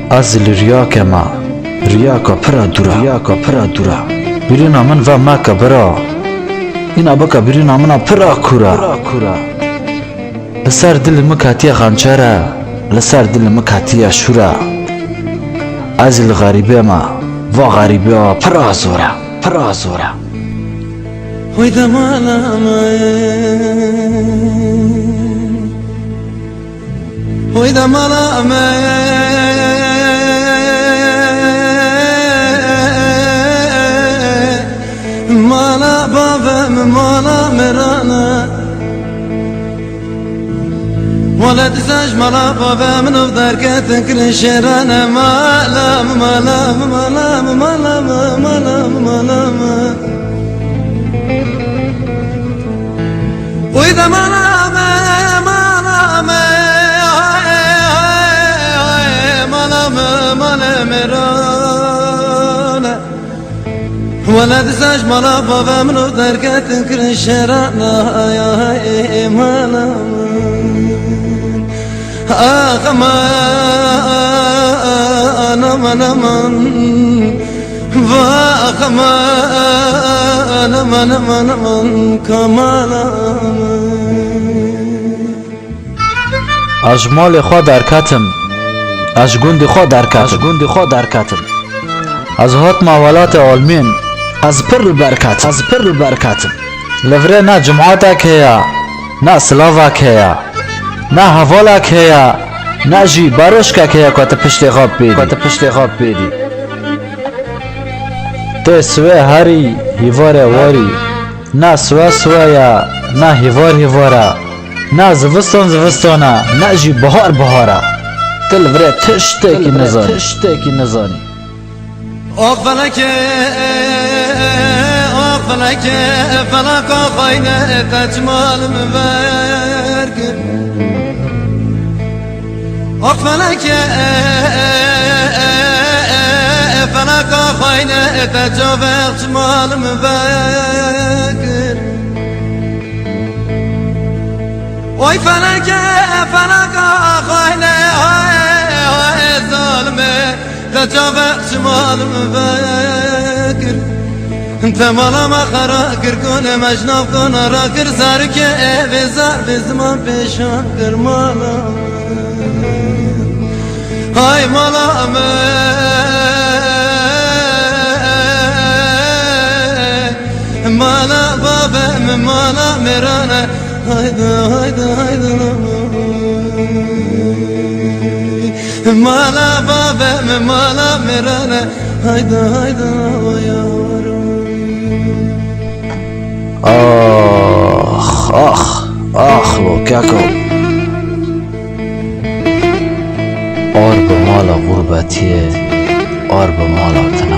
از ریا کما ریا کا پرا دورا بیرون من و ما کبرا این ابا بیرون من پرا کورا لسر دل مکاتی خانچرا لسر دل مکاتی شورا از الغریبه ما و غریبه پرا زورا وی دمالم وی دمالم مالا بابم مالا مرانه ولد زاج مالا بابم نو درکت کل شرانه مالام وإذا ملام رانا ولد زاج مالا بابا منو دركت كل شرانا يا ملام ما أنا من واخما أنا من كمالا از مال خود درکتم از گوند خود درکتم از حکم اولات عالمین از پر برکتم لوره نه جمعات کیا نه سلاوا کیا نه حوالا کیا نه جی باروش کیا که پشت خواب بیدی تو سوه هری هیوار واری نه سویا نه هیوارا نه زوستانا نه جی بهارا دل وره تشتکی نزانی آخ فلک خاینه تجمال مبرگ آخ فلک خاینه تجمال مبرگ وای فلک خاینه ظالمه تجمال مبرگ انت مالا ما خرا کرکن مجناب کن را کر زار که ای زار به زمان پیشان کر مالا های مالا مالا بابا مالا میرانه هایده مالا بابا مالا میرانه هایده آخ وکاکو آر به مالا غربتیه آر به مالا تنها